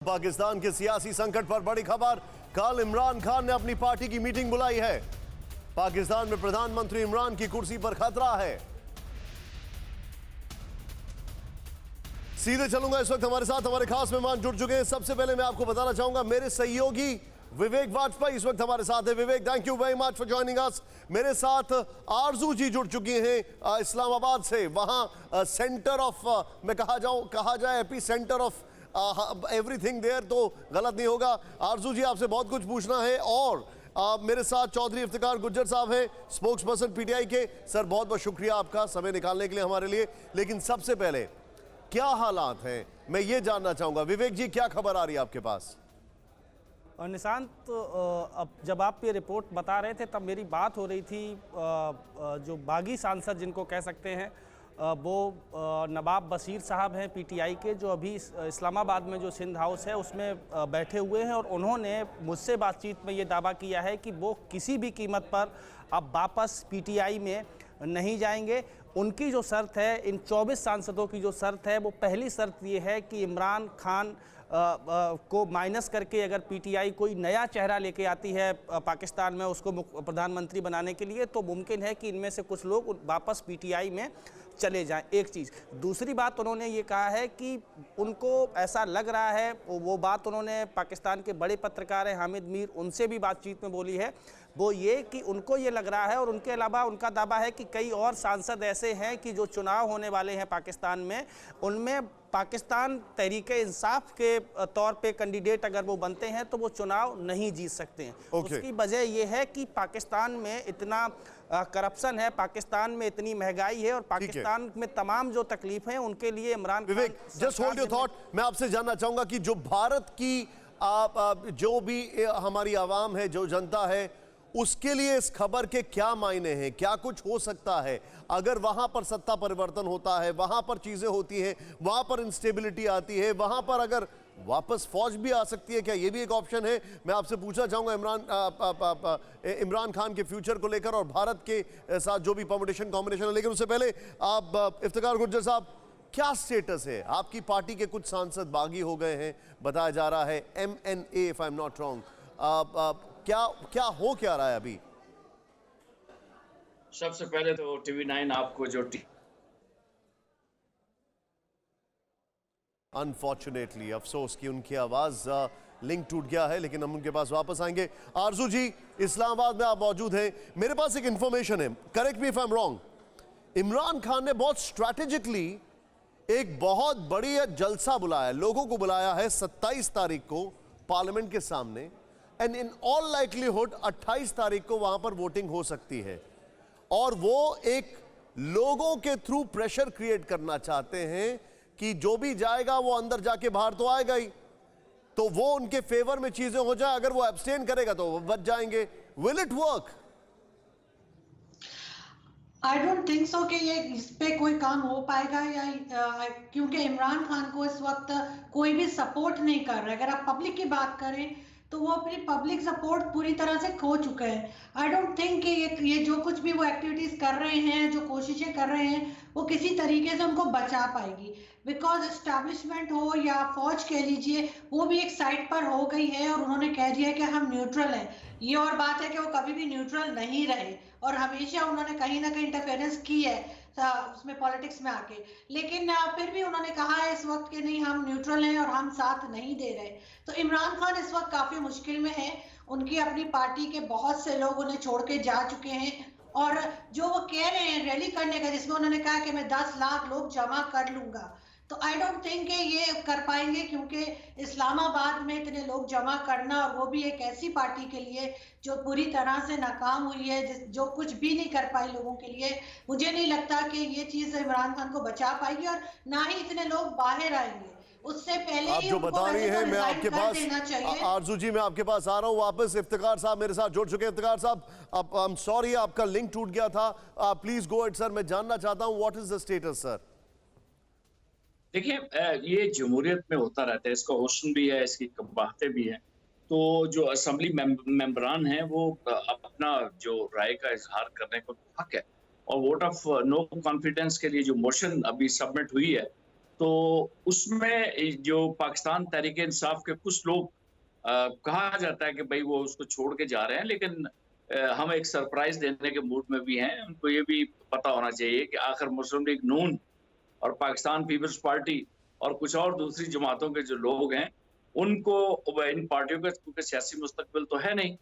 पाकिस्तान के सियासी संकट पर बड़ी खबर। कल इमरान खान ने अपनी पार्टी की मीटिंग बुलाई है। पाकिस्तान में प्रधानमंत्री इमरान की कुर्सी पर खतरा है। सीधे चलूंगा, इस वक्त हमारे साथ हमारे खास मेहमान जुड़ चुके हैं। सबसे पहले मैं आपको बताना चाहूंगा, मेरे सहयोगी विवेक वाजपेयी इस वक्त हमारे साथ है। Vivek, thank you very much for joining us. मेरे साथ आरजू जी जुड़ चुकी हैं इस्लामाबाद से। वहां सेंटर ऑफ, मैं कहा जाए epicentre of everything there तो गलत नहीं होगा। आरजू जी, आपसे बहुत कुछ पूछना है। और मेरे साथ चौधरी इफ्तिकार गुज्जर साहब हैं, स्पोक्स पर्सन पीटीआई के। सर, बहुत बहुत शुक्रिया आपका समय निकालने के लिए हमारे लिए। लेकिन सबसे पहले क्या हालात हैं, मैं ये जानना चाहूंगा। विवेक जी, क्या खबर आ रही है आपके पास? निशांत, अब जब आप ये रिपोर्ट बता रहे थे तब मेरी बात हो रही थी जो बागी सांसद जिनको कह सकते हैं वो नवाब बशीर साहब हैं पीटीआई के, जो अभी इस्लामाबाद में जो सिंध हाउस है उसमें बैठे हुए हैं। और उन्होंने मुझसे बातचीत में ये दावा किया है कि वो किसी भी कीमत पर अब वापस पीटीआई में नहीं जाएंगे। उनकी जो शर्त है, इन 24 सांसदों की जो शर्त है, वो पहली शर्त ये है कि इमरान खान को माइनस करके अगर पीटीआई कोई नया चेहरा लेके आती है पाकिस्तान में उसको प्रधानमंत्री बनाने के लिए, तो मुमकिन है कि इनमें से कुछ लोग वापस पीटीआई में चले जाएं। एक चीज़। दूसरी बात उन्होंने ये कहा है कि उनको ऐसा लग रहा है, वो बात उन्होंने पाकिस्तान के बड़े पत्रकार हैं हामिद मीर, उनसे भी बातचीत में बोली है, वो ये कि उनको ये लग रहा है, और उनके अलावा उनका दावा है कि कई और सांसद ऐसे हैं कि जो चुनाव होने वाले हैं पाकिस्तान में, उनमें पाकिस्तान तहरीके इंसाफ के तौर पे कैंडिडेट अगर वो बनते हैं तो वो चुनाव नहीं जीत सकते हैं। उसकी वजह यह है कि पाकिस्तान में इतना करप्शन है, पाकिस्तान में इतनी महंगाई है, और पाकिस्तान में तमाम जो तकलीफ हैं उनके लिए इमरान खान। विवेक, जस्ट होल्ड योर थॉट। मैं आपसे जानना चाहूंगा कि जो भारत की जो भी हमारी आवाम है, जो जनता है, उसके लिए इस खबर के क्या मायने हैं? क्या कुछ हो सकता है अगर वहां पर सत्ता परिवर्तन होता है, वहां पर चीजें होती हैं, वहां पर इंस्टेबिलिटी आती है, वहां पर अगर वापस फौज भी आ सकती है? क्या ये भी एक ऑप्शन है? मैं आपसे पूछना चाहूंगा इमरान खान के फ्यूचर को लेकर और भारत के साथ जो भी परमुटेशन कॉम्बिनेशन है। लेकिन उससे पहले आप इफ्तिकार गुज्जर साहब, क्या स्टेटस है? आपकी पार्टी के कुछ सांसद बागी हो गए हैं, बताया जा रहा है, MNA if I am not wrong. क्या हो क्या रहा है अभी? सबसे पहले तो TV9 आपको जो अनफॉर्चुनेटली, अफसोस कि उनकी आवाज लिंक टूट गया है, लेकिन हम उनके पास वापस आएंगे। आरजू जी, इस्लामाबाद में आप मौजूद हैं। मेरे पास एक इंफॉर्मेशन है, correct me if I am wrong, Imran Khan ने बहुत स्ट्रैटेजिकली एक बहुत बड़ी जलसा बुलाया, लोगों को बुलाया है 27 तारीख को पार्लियामेंट के सामने, एंड इन ऑल लाइकलीहुड 28 तारीख को वहां पर वोटिंग हो सकती है। और वो एक लोगों के थ्रू प्रेशर क्रिएट करना चाहते हैं कि जो भी जाएगा वो अंदर जाके बाहर तो आएगा ही, तो वो उनके फेवर में चीजें हो जाए। अगर वो एब्सटेन करेगा तो वो बच जाएंगे। Will it work? I don't think so कि ये इस पे कोई काम हो पाएगा, या क्योंकि इमरान खान को इस वक्त कोई भी सपोर्ट नहीं कर रहा है। अगर आप पब्लिक की बात करें तो वो अपनी पब्लिक सपोर्ट पूरी तरह से खो चुके हैं। आई डोंट थिंक कि ये जो कुछ भी वो एक्टिविटीज कर रहे हैं, जो कोशिशें कर रहे हैं, वो किसी तरीके से उनको बचा पाएगी। बिकॉज एस्टैब्लिशमेंट हो या फौज कह लीजिए, वो भी एक साइड पर हो गई है और उन्होंने कह दिया कि हम न्यूट्रल हैं। ये और बात है कि वो कभी भी न्यूट्रल नहीं रहे और हमेशा उन्होंने कहीं ना कहीं इंटरफेरेंस की है उसमें पॉलिटिक्स में आके। लेकिन फिर भी उन्होंने कहा है इस वक्त कि नहीं, हम न्यूट्रल हैं और हम साथ नहीं दे रहे। तो इमरान खान इस वक्त काफी मुश्किल में है। उनकी अपनी पार्टी के बहुत से लोग उन्हें छोड़ के जा चुके हैं, और जो वो कह रहे हैं रैली करने का, जिसमें उन्होंने कहा कि मैं 10 लाख लोग जमा कर लूंगा, तो आई डोंट थिंक कि ये कर पाएंगे, क्योंकि इस्लामाबाद में इतने लोग जमा करना, और वो भी एक ऐसी पार्टी के लिए जो पूरी तरह से नाकाम हुई है, जो कुछ भी नहीं कर पाई लोगों के लिए, मुझे नहीं लगता कि ये चीज इमरान खान को बचा पाएगी, और ना ही इतने लोग बाहर आएंगे। उससे पहले आप जो बता रही हैं, मैं आपके पास, आरजू जी मैं आपके पास आ रहा हूं वापस। इफ्तिकार साहब मेरे साथ जुड़ चुके हैं। इफ्तिकार साहब, आई एम सॉरी, आपका लिंक टूट गया था, प्लीज गो अहेड सर। मैं जानना चाहता हूं what is the status sir? देखिए, ये जमहूरियत में होता रहता है, इसका हुस्न भी है, इसकी कबाहतें भी हैं। तो जो असेंबली मेंबरान हैं वो अपना जो राय का इजहार करने को हक है, और वोट ऑफ नो कॉन्फिडेंस के लिए जो मोशन अभी सबमिट हुई है तो उसमें जो पाकिस्तान तहरीक इंसाफ के कुछ लोग कहा जाता है कि भाई वो उसको छोड़ के जा रहे हैं, लेकिन हम एक सरप्राइज देने के मूड में भी हैं। उनको ये भी पता होना चाहिए कि आखिर मुस्लिम लीग नून और पाकिस्तान पीपल्स पार्टी और कुछ और दूसरी जमातों के जो लोग हैं, उनको इन पार्टियों का क्योंकि सियासी मुस्तकबिल तो है नहीं,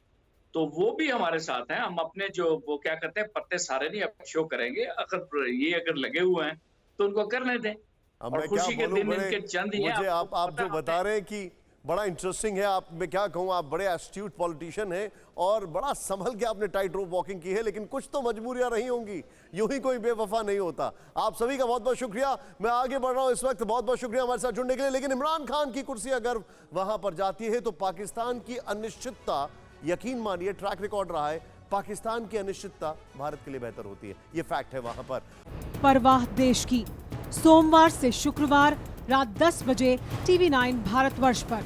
तो वो भी हमारे साथ हैं। हम अपने जो वो क्या कहते हैं पत्ते सारे नहीं अब शो करेंगे। अगर लगे हुए हैं तो उनको करने दें। अब और मैं क्या खुशी के बोलूं, दिन इनके चंद ही हैं। मुझे आप पता जो बता रहे हैं कि बड़ा इंटरेस्टिंग है। आप मैं क्या कहूं, आप बड़े एस्ट्यूट पॉलिटिशियन हैं और बड़ा संभल के आपने टाइट रोप वॉकिंग की है, लेकिन कुछ तो मजबूरियां रही होंगी, यूं ही कोई बेवफा नहीं होता। आप सभी का बहुत बहुत शुक्रिया। मैं आगे बढ़ रहा हूं इस वक्त, बहुत बहुत शुक्रिया हमारे साथ जुड़ने के लिए। लेकिन इमरान खान की कुर्सी अगर वहां पर जाती है तो पाकिस्तान की अनिश्चितता, यकीन मानिए ट्रैक रिकॉर्ड रहा है, पाकिस्तान की अनिश्चितता भारत के लिए बेहतर होती है, ये फैक्ट है वहां पर। परवाह देश की, सोमवार से शुक्रवार रात 10 बजे TV9 भारतवर्ष पर।